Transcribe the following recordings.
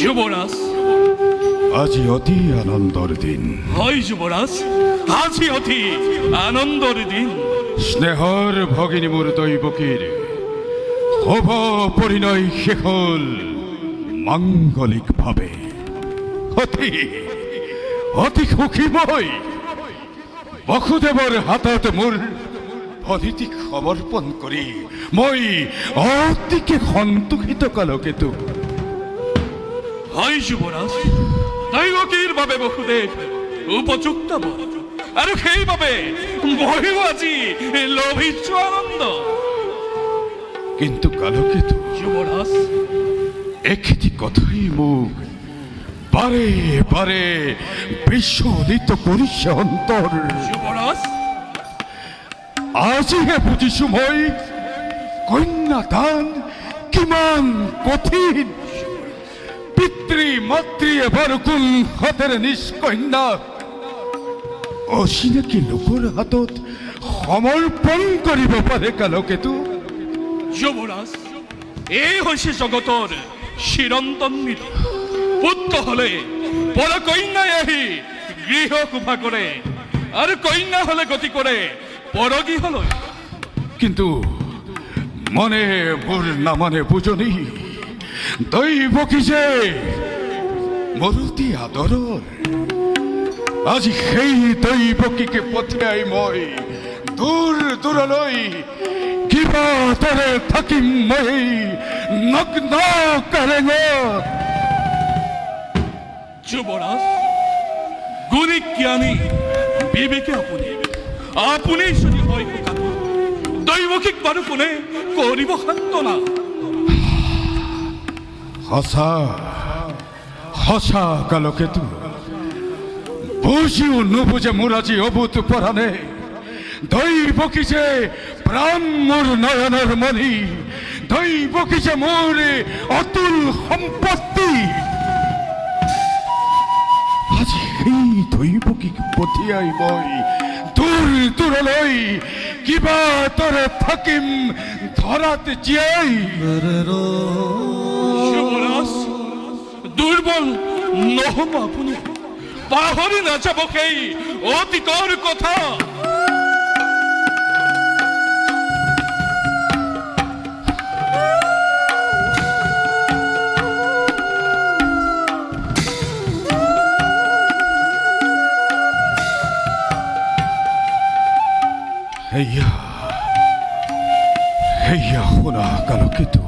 যুবৰাজ, আজি অতি আনন্দৰ দিন। হয় যুবৰাজ, আজি অতি আনন্দৰ দিন। স্নেহৰ ভগিনী মোৰ দৈৱকীৰ শুভ পৰিণয় শেষ হ'ল মাংগলিকভাৱে। অতি অতি সুখী মই। বসুদেৱৰ হাতত মোৰ ভনীতিক সমৰ্পণ কৰি মই অতিকে সন্তোষিত কালকেতু। হয় যুবৰাজ, দৈৱকীৰ বাবে বসুদেৱ উপযুক্ত বৰ, আৰু সেইবাবে ময়ো আজি লভিছো আনন্দ। কিন্তু কালকেতু যুবৰাজ, একেটি কথাই মোক বাৰে বাৰে বিস্ফোৰিত কৰিছে অন্তৰ। যুবৰাজ, আজিহে বুজিছো মই কন্যাদান কিমান কঠিন। পিতৃ মাতৃয়ে বাৰু কোন হাতেৰে নিষ্কন্যা অচিনাকি লোকৰ হাতত সমৰ্পণ কৰিব পাৰে কালকেতু। যুবৰাজ, এই হৈছে জগতৰ চিৰন্তন নীতি। পুত্ৰ হলে পৰ কন্যাই আহি গৃহ শোভা কৰে, আৰু কন্যা হলে গতি কৰে পৰগৃহলৈ। কিন্তু মনে মোৰ নামানে বুজনি দৈৱকী যে মৰুতি আদৰৰ। আজি সেই দৈৱকীকে পঠিয়াই মই দূৰ দূৰলৈ কিবা দৰে থাকিম মই নগ্ন কাৰেঙত। যুবৰাজ, গুণী জ্ঞানী বিবেকে আপুনি যদি হয় কাকো দৈৱকীক বাৰু কোনে কৰিব সান্তনা। সঁচা সঁচা কালকেতু, বুজিও নুবুজে মোৰ আজি অবুত পৰাণে। দৈৱকী যে প্ৰাণ মোৰ নয়নৰ মণি, দৈৱকী যে মোৰ অতুল সম্পত্তি। আজি সেই দৈৱকীক পঠিয়াই মই দূৰ দূৰলৈ কিবা দৰে থাকিম ধৰাত জীয়াই। যুবৰাজ, দুৰ্বল নহব আপুনি, পাহৰি নাযাব সেই অতীতৰ কথা। হেয়া হেয়া শুনা কালকেতু,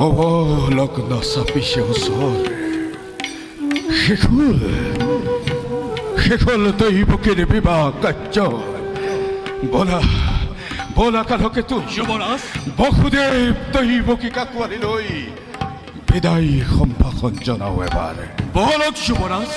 অৱলগ্ন চাপিছে ওচৰ। শেষ হ'ল দৈৱকীৰ বিবাহ কাৰ্য। বলা বলা কালকেতু, যুবৰাজ, বসুদেৱ দৈৱকীক আঁকোৱালি লৈ বিদায় সম্ভাষণ জনাও এবাৰ। বলক যুবৰাজ।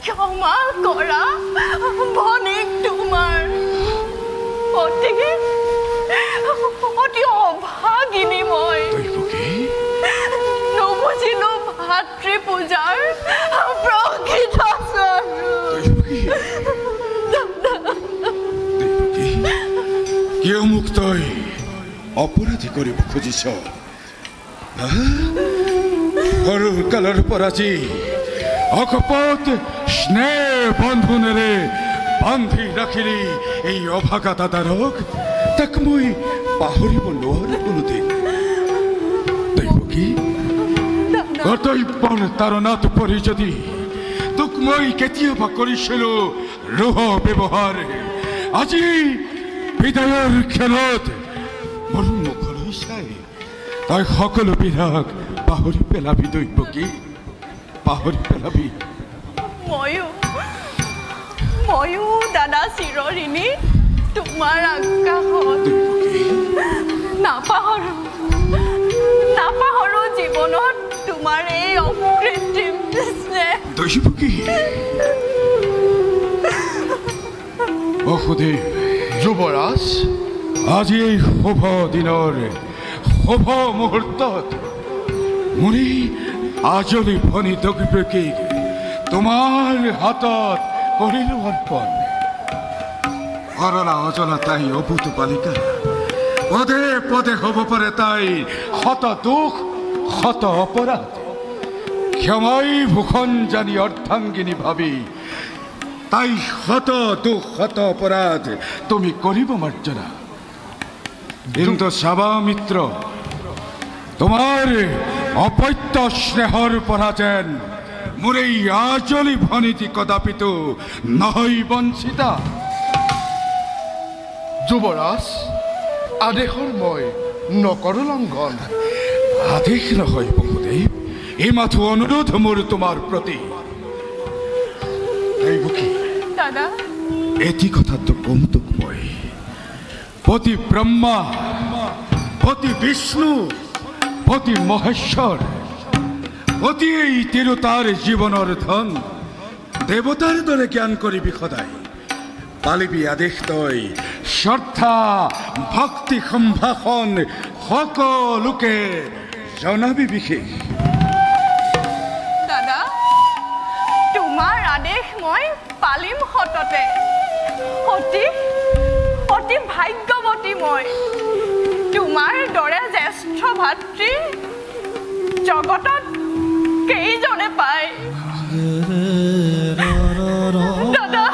ক্ষমা কৰা ভনীক তোমাৰ অতি অভাগিনী মই। নুবুজিলো ভাতৃ পূজাৰ প্ৰকৃত কিয় মোক তই অপৰাধী কৰিব খুজিছ? সৰুকালৰ পৰা যি অকপত স্নেহ বন্ধুনেৰে বান্ধি ৰাখিলি এই অভাগা দাদাৰক, তাক মই পাহৰিব নোৱাৰো কোনোদিন। দৈৱকী, কৰ্তব্যৰ তাৰণাত পৰি যদি তোক মই কেতিয়াবা কৰিছিলো ৰোহ ব্যৱহাৰ, আজি বিদায়ৰ ক্ষণত মোৰ মুখলৈ চাই তই সকলোবিলাক পাহৰি পেলাবি দৈৱকী, পাহৰি পেলাবি। ময়ো দাদা চিৰঋণী তোমাৰ আকাশত। নাপাহৰো জীৱনত তোমাৰ এই অকৃত্ৰিম স্নেহ। দৈৱকী, বসুদেৱ, যুৱৰাজ, আজি এই শুভ দিনৰ শুভ মুহূৰ্তত মুনি আজলি ভনী দৈৱকীক তোমাৰ হাতত কৰিলো অৰ্পণ। অৰলা অজলা তাই অভূত বালিকা, পদে পদে হ'ব পাৰে তাই শত দুখ শত অপৰাধ। ক্ষমাই ভূষণ জানি অৰ্ধাংগিনী ভাবি তাই শত দুখ শত অপৰাধ তুমি কৰিব মাৰ্জনা। কিন্তু চাবা মিত্ৰ, তোমাৰ অপত্য স্নেহৰ পৰা যেন মোৰ এই আজলি ভনীতি কদাপিতো নহয় বঞ্চিতা। যুৱৰাজ, আদেশৰ মই নকৰো লংঘন। আদেশ নহয় বসুদেৱ, এই মাথো অনুৰোধ মোৰ তোমাৰ প্ৰতি। দাদা, এটি কথাটো কম তোক মই, পতি ব্ৰহ্মা, পতি বিষ্ণু, পতি মহেশ্বৰ, পতি এই তিৰোতাৰ জীৱনৰ ধন, দেৱতাৰ দৰে জ্ঞান কৰিবি সদায়। পালিবি আদেশ তই, শ্ৰদ্ধা ভক্তি সম্ভাষণ সকলোকে জনাবি বিশেষ। দাদা, তোমাৰ আদেশ মই পালিম সততে। অতি ভাগ্যৱতী মই, তোমাৰ দৰে জ্যেষ্ঠ ভাতৃ জগতত কেইজনে পায়। দাদা,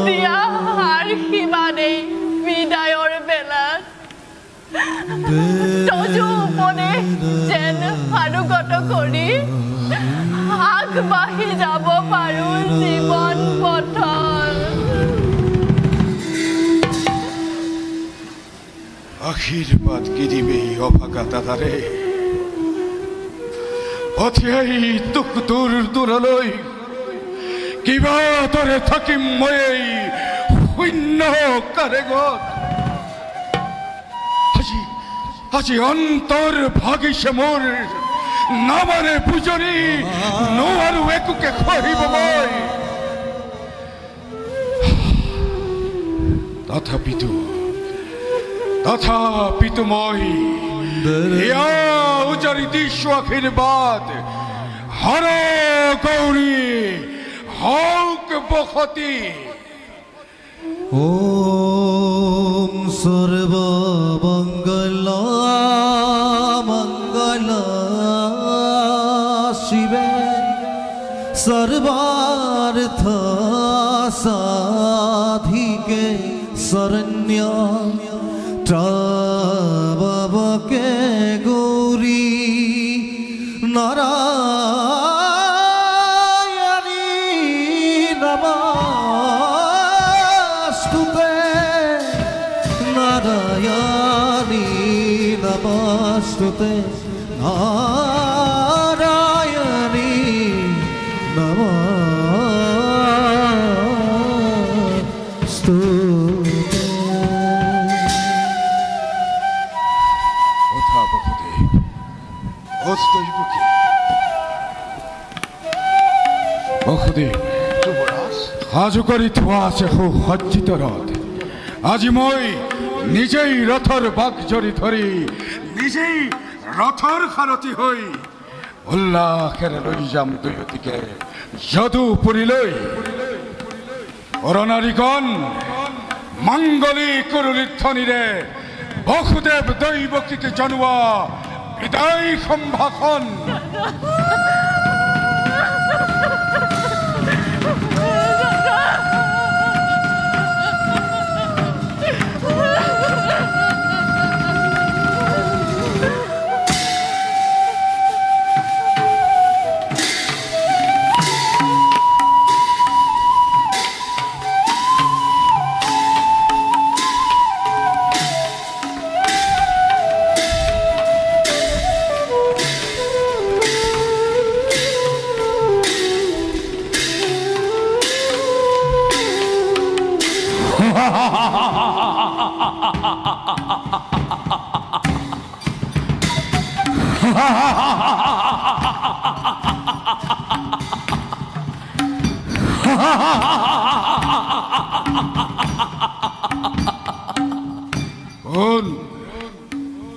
দিয়া আশীৰ্বাদেই বিদায়ৰ বেলাত তজু উপদেশ যেন আনুগত কৰি আগবাঢ়ি যাব পাৰো জীৱন পথত। আশীৰ্বাদ কি দিবি অভাগা দাদাৰে, পঠিয়াই তোক দূৰ দূৰলৈ, কিবা দৰে থাকিম মই এই শূন্য কাৰেগত। আজি অন্তৰ ভাগিছে মোৰ, নামাৰে বুজনি নোৱাৰো একোকে সহিব মই। তথাপিতো মই এয়া উজাৰি দিছো আশীৰ্বাদ, হৰ গৌৰী হওক বসতি। ওম সৰ্বমঙ্গল মঙ্গল শিবে সৰ্বাৰ্থ সাধিকে শৰণ্য ত্ৰবকে গৌৰী নাৰায়ণী নমস্তুতে, নাৰায়ণী নমস্তুতে, নাৰায়ণী নমস্তুতে। কথা বসুদেৱ, বসুদেৱ, সাজু কৰি থোৱা আছে সুসজ্জিত ৰথ। আজি মই নিজেই ৰথৰ বাক জৰি ধৰি, নিজেই ৰথৰ সাৰথি হৈ উল্লাসেৰে লৈ যাম দুয়োটিকে যদুপুৰীলৈ। অৰণাৰীগণ মাংগলিক কুৰুলিধ্বনিৰে বসুদেৱ দৈৱকীকে জনোৱা বিদায় সম্ভাষণ।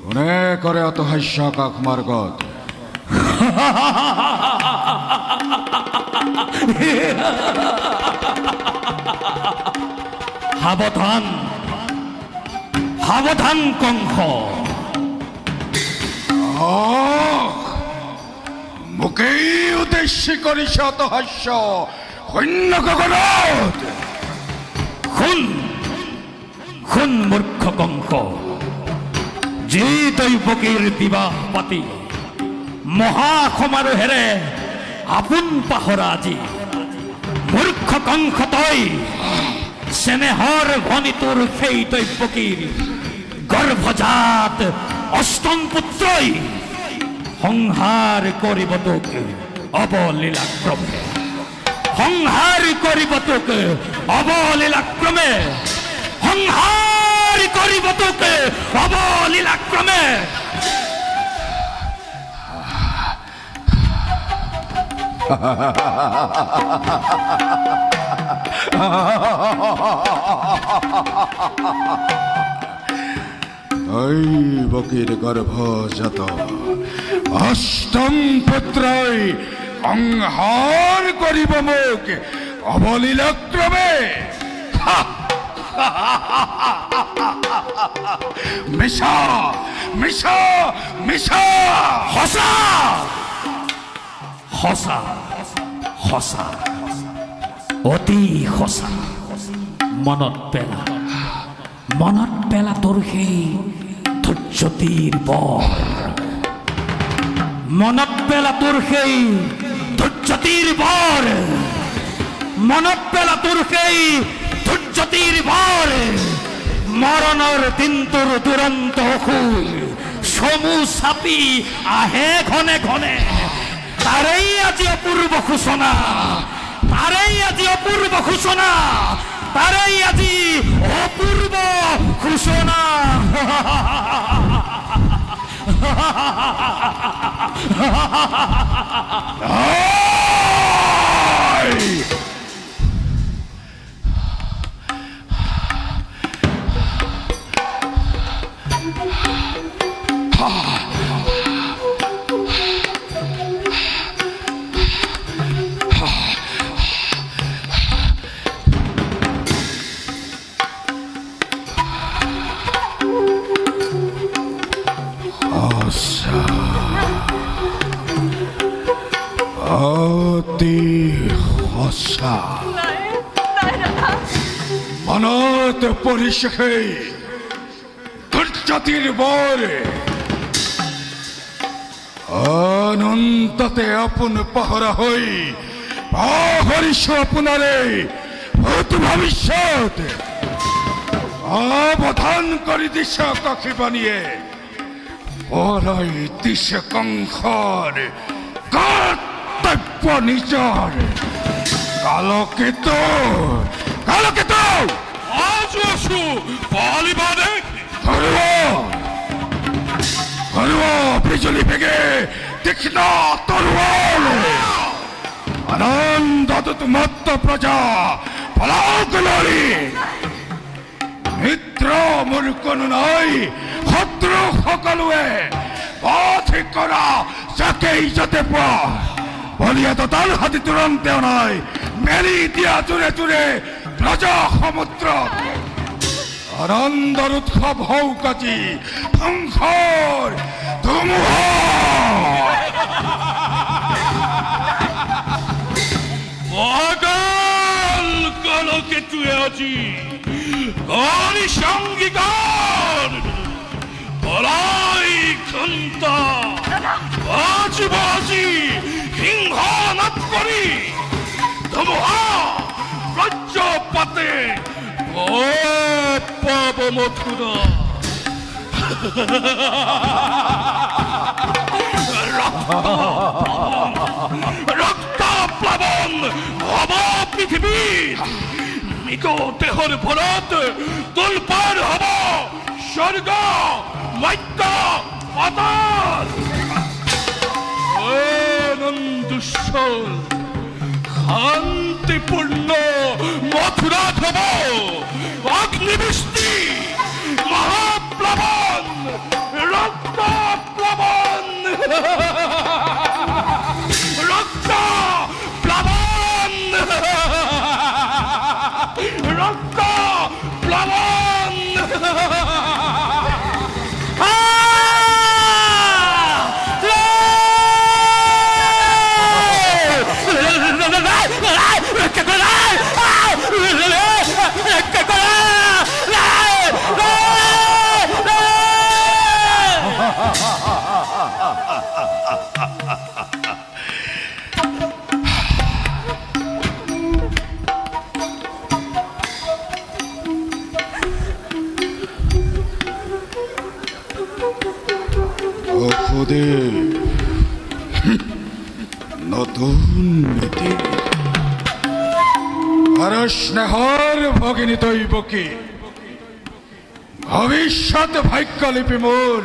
কোনে কৰে অত হাস্য আকাশ মাৰ্গত? সাৱধান সাৱধান কংস, মোকেই উদ্দেশ্য কৰিছে অত হাস্য সৈন্য গগনত। শুন শুন মূৰ্খ কংস, যি দৈৱকীৰ বিবাহ পাতি মহা সমাৰোহেৰে আপোন পাহৰা আজি মূৰ্খ কংস, তই চেনেহৰ ভনীটোৰ সেই দৈৱকীৰ গৰ্ভজাত অষ্টম পুত্ৰই সংহাৰ কৰিব তোক অৱলীলাক্ৰমে, সংহাৰ কৰিব তোক অৱলীলাক্ৰমে, সংহাৰ কৰিব তোক অৱলীলাক্ৰমে। দৈৱকীৰ গৰ্ভজাত অষ্টম পুত্ৰই সংহাৰ কৰিব মোক অৱলীলাক্ৰমে। মিছা মিছা মিছা, সঁচা সঁচা সঁচা, অতি সঁচা। মনত পেলা তোৰ সেই ধৈৰ্য্যতীৰ বৰ, মনত পেলা তোৰ সেই ধৈৰ্য্যতীৰ বৰ, মনত পেলা তোৰ সেই ধৈৰ্য্যতীৰ বৰ। মৰণৰ দিনটোৰ দুৰন্ত অসুৰ চমু চাপি আহে ঘনে ঘনে, তাৰেই আজি অপূৰ্ব সূচনা, তাৰেই আজি অপূৰ্ব সূচনা, তাৰেই আজি অপূৰ্ব সূচনা। অতি সঁচা। মনত পৰিছে সেই ধৈৰ্য্যতীৰ বৰ, অনন্ততে আপোন পাহৰা হৈ পাহৰিছো আপোনাৰে ভূত ভৱিষ্যত। অৱধান কৰি দিছে আকাশীবাণীয়ে, পৰাই দিছে কংসৰ কৰ্তব্য নিজৰ। কালকেতু কালকেতু আজো আছো পালিবাদে বিজুলী বেগে তীক্ষ্ণ তৰোৱাল। আনন্দত মত্ত প্ৰজা পলাওক লৰি, মিত্ৰ মোৰ কোনো নাই, শত্ৰু সকলোৱে পথ কৰা যাকেই যাতে পোৱা। বলিয়াত তাল হাতী তুৰন্তে নাই, মেলি দিয়া জোৰে জোৰে ব্ৰজ সমুদ্ৰ। আনন্দৰ উৎসৱ হওক আজি ধ্বংসৰ ধুমুহা পাগল কলকেতুৱে আজি হৰিসংগীকৰ পলাই ঘণ্টা বাজিব আজি সিংহ নাট কৰি ধুমুহা বজ্ৰপাতে পাব মথুৰা ৰক্ত প্লাৱন হব পৃথিৱীত মৃত দেহৰ ভৰত তোলপাৰ হব স্বৰ্গ মধ্য পাতাল নন্দুশ্বল শান্তিপূৰ্ণ মথুৰাত হব অগ্নিবৃষ্টি মহাপ্লাৱন ৰক্ত প্লাৱন ৰক্ত প্লাৱন ৰক্ত প্লাবন নতুন নীতি আৰু স্নেহৰ ভগিনী দৈৱকী ভৱিষ্যত ভাগ্যলিপি মোৰ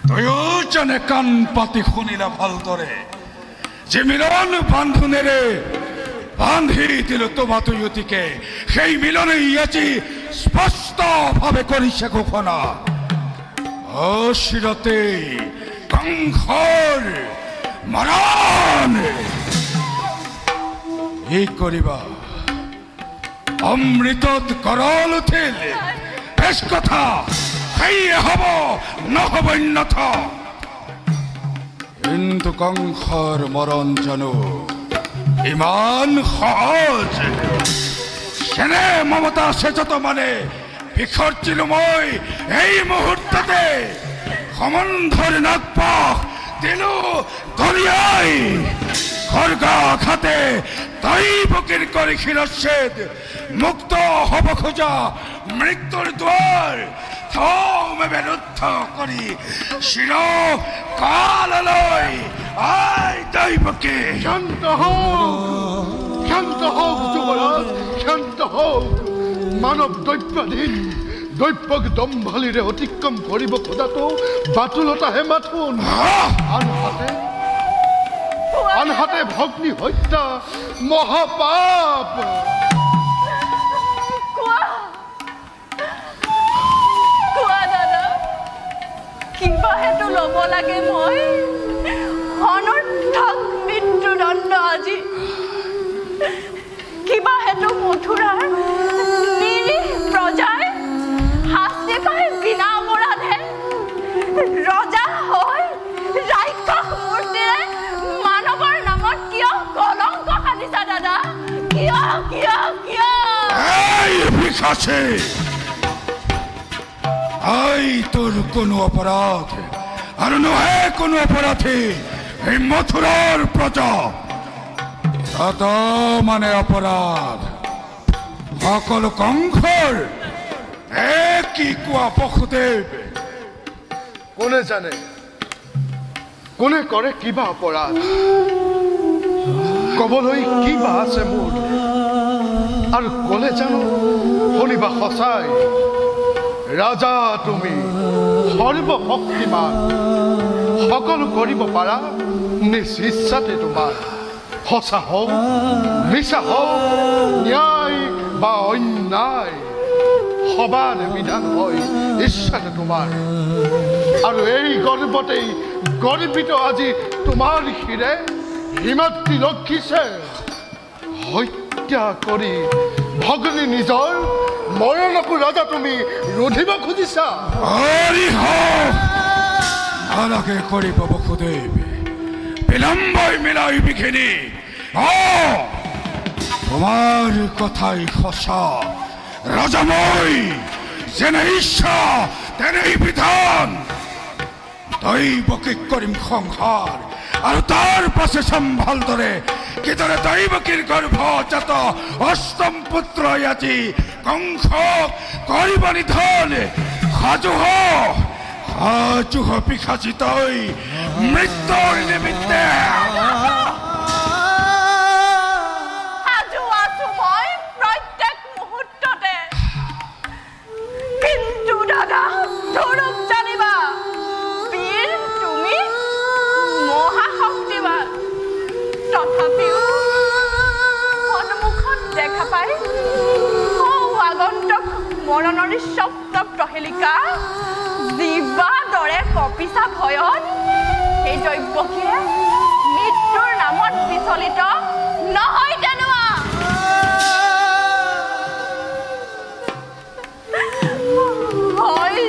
দুয়োজনে কাণ পাতি শুনিলা ভালদৰে যে মিলন বান্ধোনেৰে বান্ধি দিল তোমা দুয়োটিকে সেই মিলনেই আজি স্পষ্টভাৱে কৰিছে ঘোষণা অচিৰতে কংসৰ মৰণ কি কৰিবা অমৃতত কৰল উঠিল বেশ কথা সেয়ে হব নহব অন্যথা কিন্তু কংসৰ মৰণ জানো ইমান সহজ সেনে মমতা আছে যত মানে বিসৰ্জিলো মই এই মুহূৰ্ততে সমন্ধৰ নাগপাশ দিলো দলিয়াই খড়গাঘাতে দৈৱকীৰ কৰি শিৰচ্ছেদ মুক্ত হব খোজা মৃত্যুৰ দুৱাৰ থৌমে ৰুদ্ধ কৰি শিৰ কাললৈ আই দৈৱকী শান্ত হওক যুৱৰাজ শান্ত হওক মানৱ দৈব্যাধীন দৈব্যক দম্ভালিৰে অতিক্ৰম কৰিব খোজাটো বাতুলতাহে মাথোন আনহাতে ভগ্নী হত্যা মহাপাপ কোৱা দাদা কিবা হেতু ল'ব লাগে মই অনৰ্থক মৃত্যুদণ্ড আজি কিবা হেতু মথুৰাৰ নিৰীহ প্ৰজাই শাস্তি পাই বিনা অপৰাধে ৰজা হৈ ৰাক্ষস মূৰ্তিৰে মানৱৰ নামত কিয় কলংক সাধিছা দাদা কিয় কিয় কিয় এই পিশাচে আই তোর কোনো অপরাধ আর নহে কোনো অপরাধী এই মথুরার প্রজা তত মানে অপরাধ সকল কংসৰ কি কোৱা বসুদেৱ কোনে জানে কোনে কৰে কিবা অপৰাধ কবলৈ কিবা আছে মোৰ আৰু কলে জানো শুনিবা সঁচাই ৰাজা তুমি সৰ্বশক্তিমান সকলো কৰিব পাৰা নিজ ইচ্ছাতে তোমাৰ সঁচা হওক মিছা হওক ন্যায় বা অন্যায় সবান বিধান হয় ইচ্ছাতে তোমাৰ আৰু এই গৰ্বতেই গৰ্বিত আজি তোমাৰ শিৰে হিমাত্ৰী লক্ষিছে হত্যা কৰি ভগ্নী নিজৰ মৰণকো ৰজা তুমি ৰুধিব খুজিছা? নালাগে কৰিব বসুদেৱ, বিলম্বই মিলাই বিঘিনি। তোমাৰ কথাই সঁচা ৰজা, মই যেনে ইচ্ছা তেনেই বিধান। দৈৱকীক কৰিম সংসাৰ, আৰু তাৰ পাছে চাম ভালদৰে কিদৰে দৈৱকীৰ গৰ্ভজাত অষ্টম পুত্ৰ আজি কংসক কৰিব নিধন। সাজু পিসাচি তই মৃত্যুৰ নিমিত্তে। সাজু আছো মই প্ৰত্যেক মুহূৰ্ততে, কিন্তু দাদা ধৰক জানিবা, বীৰ তুমি মহাশক্তিবান। তথাপিও সন্মুখত দেখা পাই আগন্তক মৰণৰ স্বপ্ন প্ৰহেলিকা জীৱা দৰে কপিছা ভয়ত সেই দৈৱকীয়ে মৃত্যুৰ নামত বিচলিত নহয় তেনোৱা। হয়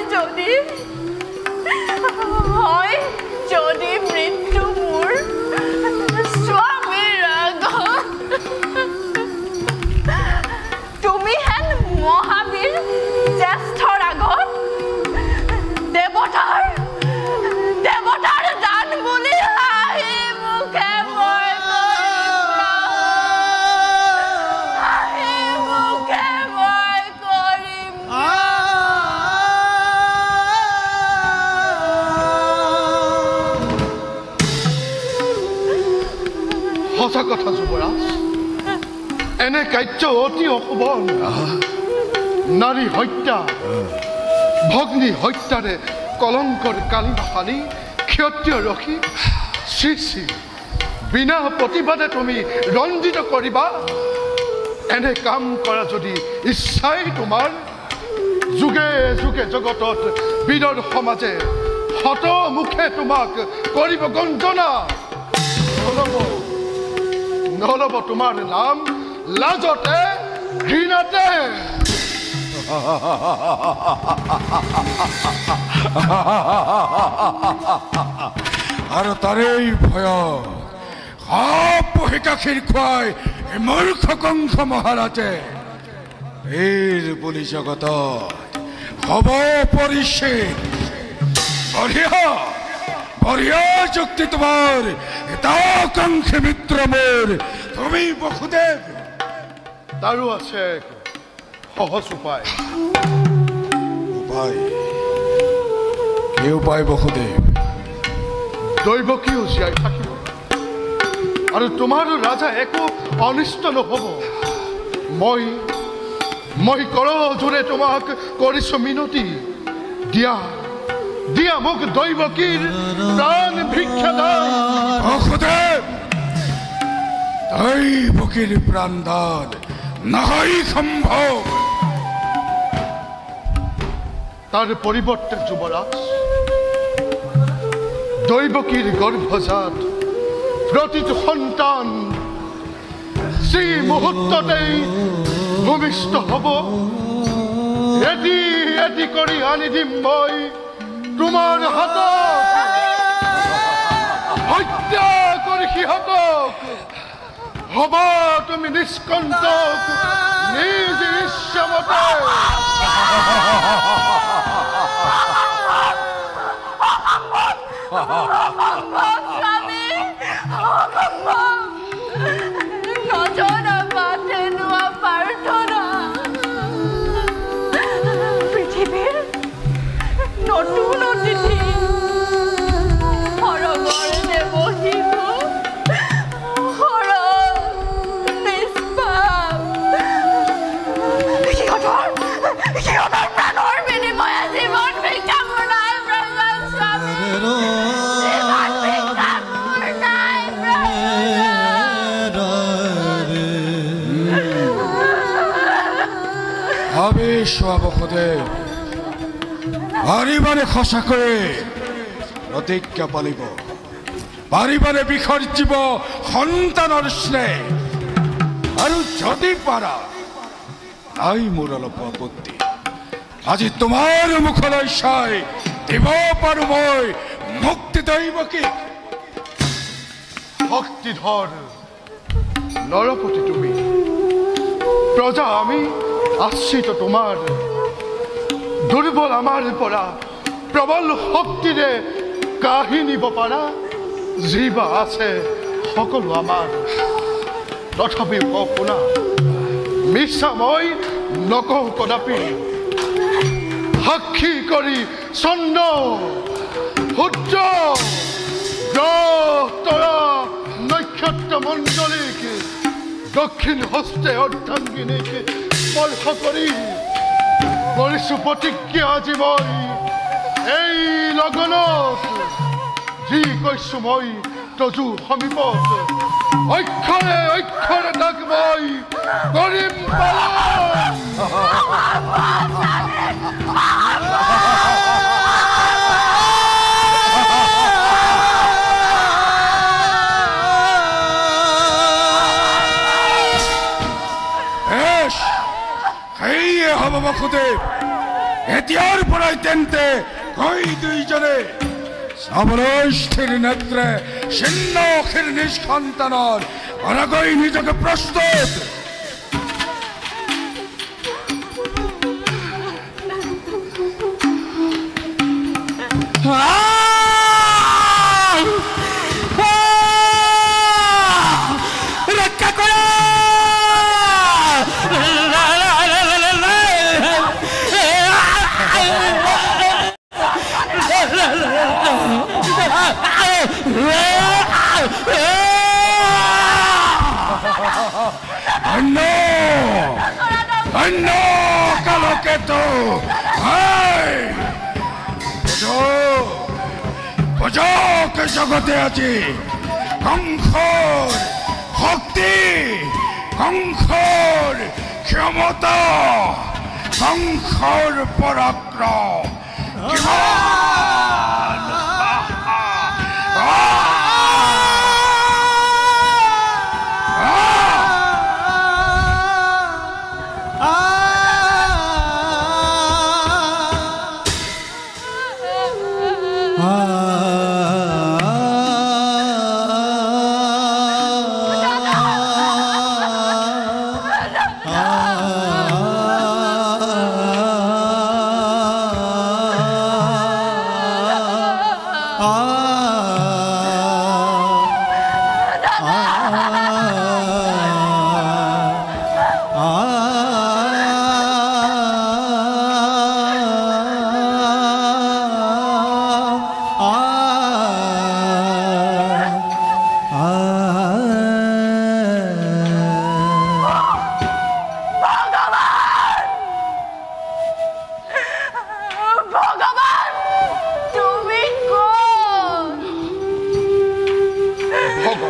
যদি মৃত্যু মোৰ স্বামীৰ আগত, তুমি হেন মহাবীৰ জ্যেষ্ঠৰ আগত দেৱতাৰ দান বুলি হাঁহি মুখে মই কৰিম। সঁচা কথা যুৱৰাজ, এনে কাৰ্য অতি অশোভন। নাৰী হত্যা, ভগ্নী হত্যাৰে কলংকৰ কালিমা সানি ক্ষত্ৰিয় ৰখি শ্ৰী শ্ৰী বিনা প্ৰতিবাদে তুমি ৰঞ্জিত কৰিবা। এনে কাম কৰা যদি ইচ্ছাই তোমাৰ, যুগে যুগে জগতত বীৰৰ সমাজে শত মুখে তোমাক কৰিব গঞ্জনা। নলব তোমাৰ নাম লাজতে ঘৃণাতে। আৰু তাৰেই ভয় বহি গাখীৰ খুৱাই মূৰ্খ কংস মহাৰাজে বীৰ বুলি জগতত হব পৰিছে। বঢ়িয়া যুক্তি তোমাৰ, এটা কংসী মিত্ৰ মোৰ তুমি বসুদেৱ। তাৰো আছে সহজ উপায়। কি উপায় বসুদেৱ? দৈৱকীও জীয়াই থাকিব, আৰু তোমাৰো ৰাজা একো অনিষ্ট নহব। মই কৰজোৰে তোমাক কৰিছো মিনতি, দিয়া মোক দৈৱকীৰ প্ৰাণ ভিক্ষা দান। বসুদেৱ, দৈৱকীৰ প্ৰাণ দান নহয় সম্ভৱ। তাৰ পৰিৱৰ্তে যুৱৰাজ, দৈৱকীৰ গৰ্ভজাত প্ৰতিটো সন্তান যি মুহূৰ্ততেই ভূমিষ্ঠ হব। এটি এটি কৰি আনি দিম মই তোমাৰ হাতত। হত্যা কৰি সিহঁতক হব তুমি নিষ্কণ্টক নিজ ইচ্ছামতে। নজনা বাটে নোৱা প্ৰাৰ্থনা, পৃথিৱীৰ নতুন অতিথি সৰগৰ দেৱ শিশু সিহঁতৰ প্ৰাণৰ বিনিময়ে জীৱন ভিক্ষা মোৰ নাই ব্ৰহ্মণ স্বামী। বসুদেৱ, পাৰিবাৰে সঁচাকৈয়ে প্ৰতিজ্ঞা পালিব, পাৰিবাৰে বিসৰ্জিব সন্তানৰ স্নেহ, আৰু যদি পাৰা তাই মোৰ অলপ আপত্তি। আজি তোমাৰ মুখলৈ চাই দিব পাৰো মই মুক্তি দৈৱকী। ভক্তিধৰ নৰপতি তুমি, প্ৰজা আমি আশ্ৰিত তোমাৰ। দুৰ্বল আমাৰ পৰা প্ৰবল শক্তিৰে কাঢ়ি নিব পাৰা যি বা আছে সকলো আমাৰ। তথাপিও কওঁ শুনা, মিছা মই নকওঁ কদাপি। সাক্ষী কৰি চন্দ্ৰ সূৰ্য গ্ৰহ তৰা নক্ষত্ৰ মণ্ডলীক দক্ষিণ হস্তে অৰ্ধাংগিনীক স্পৰ্শ কৰি কৰিছো প্ৰতিজ্ঞা আজি মই এই লগনত যি কৈছো মই তজু সমীপত অক্ষৰে অক্ষৰে তাক মই কৰিম পালন। সেয়ে হ'ব বসুদেৱ, এতিয়াৰ পৰাই তেন্তে কৈ দুইজনে চাবলৈ স্থিৰ নেত্ৰে ছিন্ন অখিৰ নিজ সন্তানৰ কৰাকৈ নিজকে প্ৰস্তুত। ৰক্ষা কৰা! ধন্য কালকেতু, বুঝক জগতে আজি কংসৰ শক্তি, কংসৰ ক্ষমতা, কংসৰ পৰাক্ৰম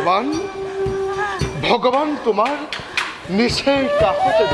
কিমান। ভগৱান তোমাৰ নিচেই কাষতে